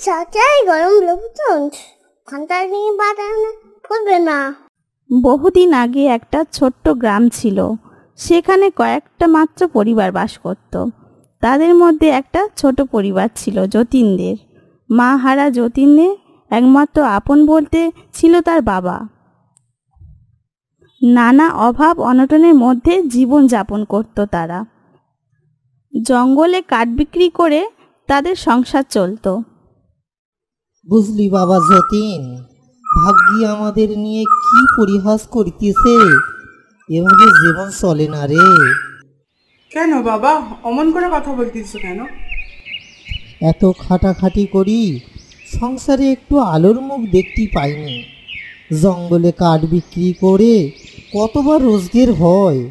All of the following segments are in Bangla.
চাচাই গরম লবণ ঘন্টা নিয়ে বাদানো ফুলবে না। বহুদিন আগে একটা ছোট্ট গ্রাম ছিল। সেখানে কয়েকটা মাত্র পরিবার বাস করত। তাদের মধ্যে একটা ছোট পরিবার ছিল যতীনদের। মা হারা যতীনদের একমাত্র আপন বলতে ছিল তার বাবা। নানা অভাব অনটনের মধ্যে জীবন যাপন করত তারা। জঙ্গলে কাঠ বিক্রি করে তাদের সংসার চলত। বুঝলি বাবা যতীন, ভাগ্যি আমাদের নিয়ে কি পরিহাস করিতেছে। এভাবে জীবন চলে না রে। কেন বাবা অমন করে কথা বলতিস কেন? এত খাটাখাটি করি সংসারে একটু আলোর মুখ দেখতে পাইনি। জঙ্গলে কাঠ বিক্রি করে কতবার রোজগার হয়।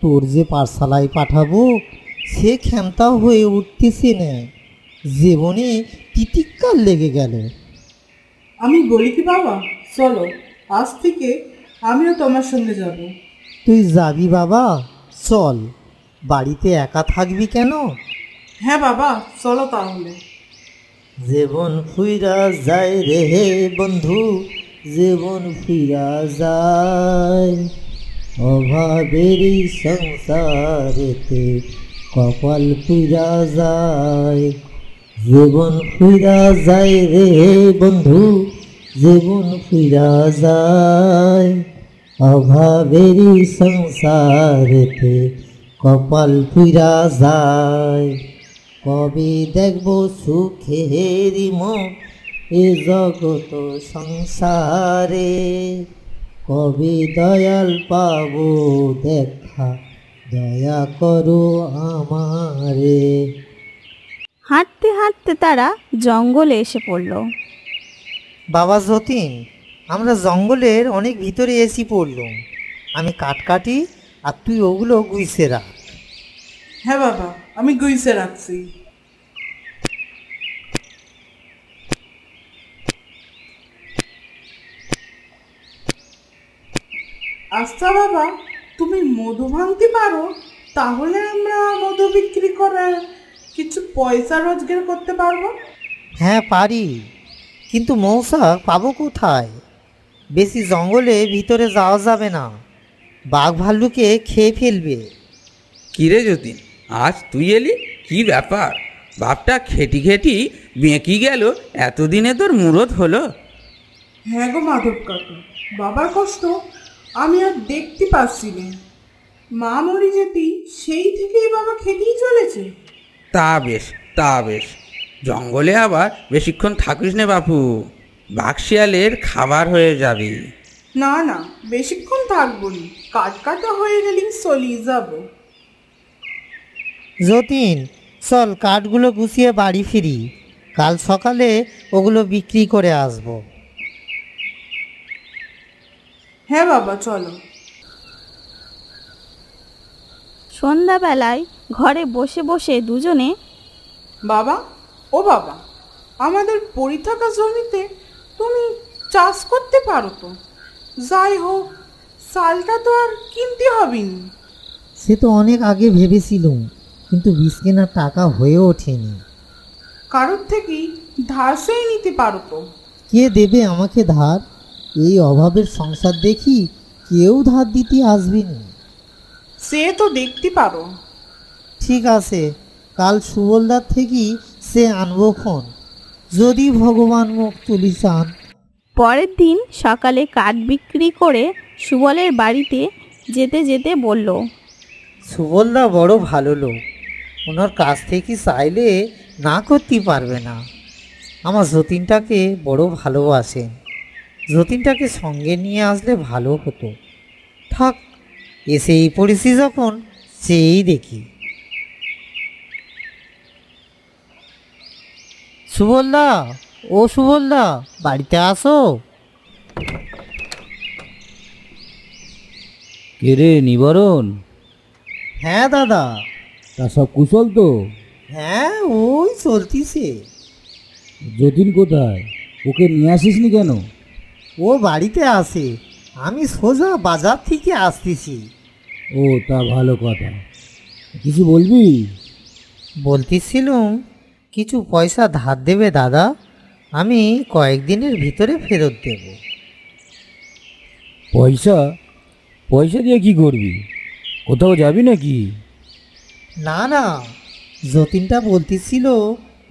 তোর যে পাঠশালায় পাঠাবো সে ক্ষমতা হয়ে উঠতেছে না। জীবনে তিতিক্ষার লেগে গেল। আমি বলি কি বাবা, চলো আজ থেকে আমিও তোমার সঙ্গে যাব। তুই যাবি বাবা? চল। বাড়িতে একা থাকবি কেন? হ্যাঁ বাবা চলো তাহলে। জীবন ফুইরা যায় রে বন্ধু, জীবন ফুইরা যায়। অভাবেরই সংসারেতে কপাল ফুইরা যায়। জীবন ফুইরা যায় রে বন্ধু, জীবন ফুইরা যায়। অভাবেরই সংসারেতে কপাল ফুইরা যায়। কবে দেখব সুখেরি মুখ এ জগত সংসারে, কবে দয়াল পাবো দেখা, দয়া করো আমারে। হাঁটতে হাঁটতে তারা জঙ্গলে এসে পড়ল। বাবা যতীন, আমরা জঙ্গলের অনেক ভিতরে এসে পড়লাম। আমি কাঠ কাটি আর তুই ওগুলো গুইছে রাখ। হ্যাঁ বাবা আমি গুইসে রাখছি। আচ্ছা বাবা, তুমি মধু ভাঙতে পারো? তাহলে আমরা মধু বিক্রি করে কিছু পয়সা রোজগার করতে পারবো। হ্যাঁ পারি, কিন্তু মৌসা পাবো কোথায়? বেশি জঙ্গলে ভিতরে যাওয়া যাবে না, বাঘ ভাল্লুকে খেয়ে ফেলবে। কিরে যতীন, আজ তুই এলি? কি ব্যাপার? বাপটা খেটি খেটি বেঁকি গেল, এতদিনে তোর মুরত হলো? হ্যাঁ গো মাধব কাকা, বাবার কষ্ট আমি আর দেখতে পাচ্ছি না। মা মরে যেতেই সেই থেকেই বাবা খেটেই চলেছে। তা বেশ, তা বেশ। জঙ্গলে আবার বেশিক্ষণ থাকিস নে বাপু, বাঘ শিয়ালের খাবার হয়ে যাবি। না না, বেশিক্ষণ থাকবো নি, কাট কাটা হয়ে গেলেই চলিয়ে যাব। যতীন চল, কাঠগুলো গুছিয়ে বাড়ি ফিরি। কাল সকালে ওগুলো বিক্রি করে আসবো। হ্যাঁ বাবা চলো। সন্ধ্যাবেলায় ঘরে বসে বসে দুজনে, বাবা ও বাবা, আমাদের পড়ে থাকা জমিতে তুমি চাষ করতে পারো তো? যাই হোক, চালটা তো আর কিনতে হবে নি। সে তো অনেক আগে ভেবেছিলুম, কিন্তু বীজ কেনার টাকা হয়ে ওঠেনি। কারোর থেকেই ধার চেয়ে নিতে পারো তো? কে দেবে আমাকে ধার? এই অভাবের সংসার দেখি কেউ ধার দিতে আসবেনি। সে তো দেখতে পারো। ঠিক আছে, কাল সুবলদার থেকেই সে আনবো খন, যদি ভগবান মুখ তুলি চান। পরের দিন সকালে কাঠ বিক্রি করে সুবলের বাড়িতে যেতে যেতে বলল, সুবলদা বড় ভালো লোক, ওনার কাছ থেকে চাইলে না করতে পারবে না। আমার যতীনটাকে বড় ভালোবাসেন। যতীনটাকে সঙ্গে নিয়ে আসলে ভালো হতো। থাক, এসেই পড়েছি যখন চেয়েই দেখি। সুবলদা, ও সুবলদা, বাড়িতে আসো। কে রে নিবারণ? হ্যাঁ দাদা। তা সব কুশল তো? হ্যাঁ, ওই চলতিছে। যতীন কোথায়? ওকে নিয়ে আসিসনি কেন? ও বাড়িতে আছে, আমি সোজা বাজার থেকে আসতেছি। ও তা ভালো কথা। কিছু বলবি? বলতেছিলুম, কিছু পয়সা ধার দেবে দাদা? আমি কয়েকদিনের ভিতরে ফেরত দেব। পয়সা পয়সা দিয়ে কি করবি? কোথাও যাবি নাকি? না না, যতীনটা বলতেছিল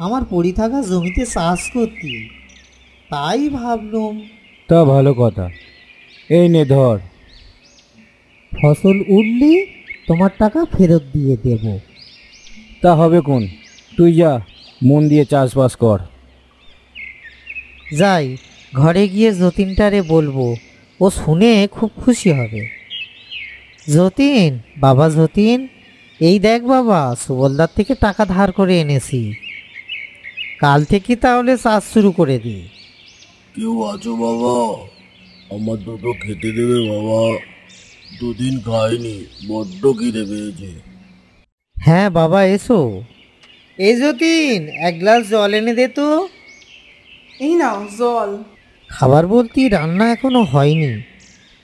আমার পড়ে থাকা জমিতে চাষ করতে, তাই ভাবলাম। তা ভালো কথা, এই নে ধর। ফসল উঠলে তোমার টাকা ফেরত দিয়ে দেব। তা হবে কোন, তুই যা, মন দিয়ে চাষবাস কর। যাই, ঘরে গিয়ে যতীনটারে বলবো, ও শুনে খুব খুশি হবে। যতীন, বাবা যতীন, এই দেখ বাবা, সুবলদার থেকে টাকা ধার করে এনেছি, কাল থেকে তাহলে চাষ শুরু করে দিই। কেউ আছো বাবা? আমার দুটো খেতে দেবে বাবা, দুদিন খাইনি, বড্ড খিদে পেয়েছে। হ্যাঁ বাবা, এসো। এই যতীন, এক গ্লাস জল এনে দে তো। এই নাও জল। খাবার বলতে রান্না এখনো হয়নি,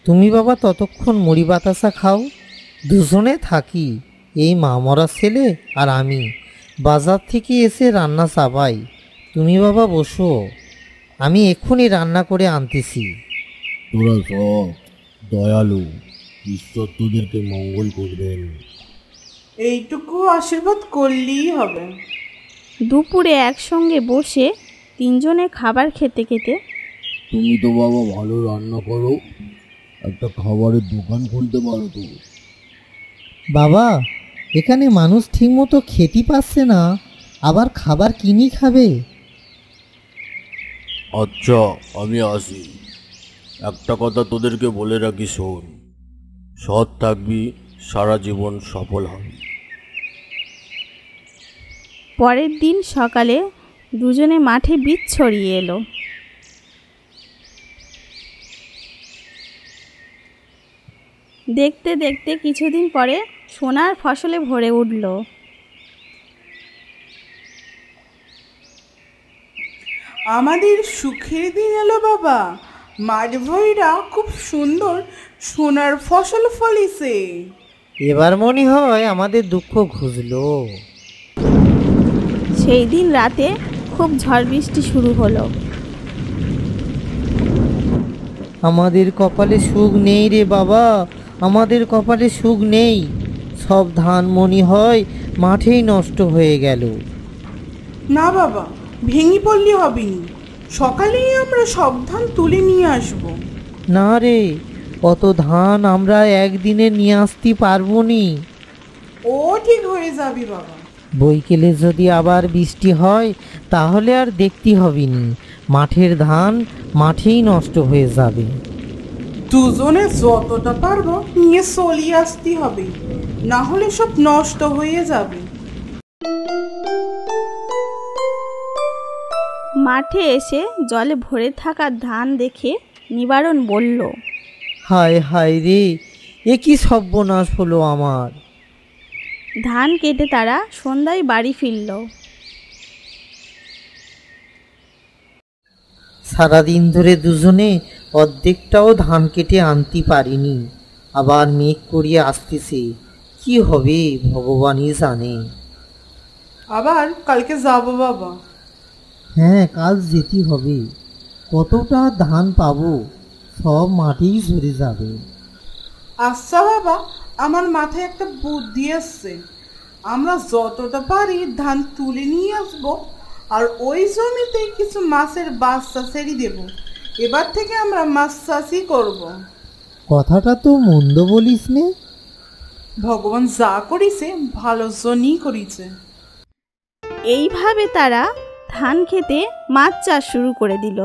তুমি বাবা ততক্ষণ মুড়ি বাতাসা খাও। দুজনে থাকি, এই মা মরা ছেলে আর আমি, বাজার থেকে এসে রান্না চাপাই। তুমি বাবা বসো, আমি এক্ষুনি রান্না করে আনতেছি। তোরা সব দয়ালু, ঈশ্বর তোদেরকে মঙ্গল করবেন। এইটুকু আশীর্বাদ করলেই হবে। দুপুরে একসঙ্গে বসে তিনজনে খাবার খেতে খেতে তুমি তো বাবা ভালো রান্না করো, একটা খাবারের দোকান খুলতে পারো তো। বাবা, এখানে মানুষ ঠিকমতো খেতে পাচ্ছে না, আবার খাবার কিনি খাবে। আচ্ছা, আমি আসি। একটা কথা তোদেরকে বলে রাখি, শোন, সৎ থাকবি, সারা জীবন সফল হবি। পরের দিন সকালে দুজনে মাঠে বীজ ছড়িয়ে এলো। দেখতে দেখতে কিছুদিন পরে সোনার ফসলে ভরে উঠল। আমাদের সুখের দিন এলো বাবা, মাঠ ভইরা খুব সুন্দর সোনার ফসল ফলিছে। এবার মনে হয় আমাদের দুঃখ ঘুচলো। সেই দিন রাতে খুব ঝড় বৃষ্টি শুরু হলো। আমাদের কপালে সুখ নেই রে বাবা, আমাদের কপালে সুখ নেই, সব ধান মনি হয় মাঠেই নষ্ট হয়ে গেল। না বাবা, ভেঙে পড়লে হবেনি, সকালেই আমরা সব ধান তুলে নিয়ে আসবো। না রে, অত ধান আমরা একদিনে নিয়ে আসতে পারবো নি। ও ঠিক হয়ে যাবি বাবা। বৈকেলে যদি আবার বৃষ্টি হয় তাহলে আর দেখতে হবে নি, মাঠের ধান মাঠেই নষ্ট হয়ে যাবে। দুজনে যতটা পারবো নিয়ে চলিয়ে আসতে হবে, না হলে সব নষ্ট হয়ে যাবে। মাঠে এসে জলে ভরে থাকা ধান দেখে নিবারণ বলল, হায় হায় রে, এ কি সর্বনাশ হলো আমার। ধান কেটে তারা সন্ধ্যায় বাড়ি ফিরল। সারাদিন ধরে দুজনে অর্ধেকটাও ধান কেটে আনতে পারিনি, আবার মেঘ করিয়ে আসতেছে, কি হবে ভগবানই জানে। আবার কালকে যাবো বাবা। হ্যাঁ, কাল যেতে হবে, কতটা ধান পাবো, সব মাটিই ঝরে যাবে। আচ্ছা বাবা, আমার মাথায় একটা বুদ্ধি আসছে, আমরা যতটা পারি ধান তুলে নিয়ে আসবো, আর ওই জমিতে কিছু মাছের বাচ্চা ছেড়ে দেব। এবার থেকে আমরা মাছ চাষই করব। কথাটা তো মন্দ বলিস নে। ভগবান যা করিছে ভালোর জন্যই করিছে। এইভাবে তারা ধান খেতে মাছ চাষ শুরু করে দিল।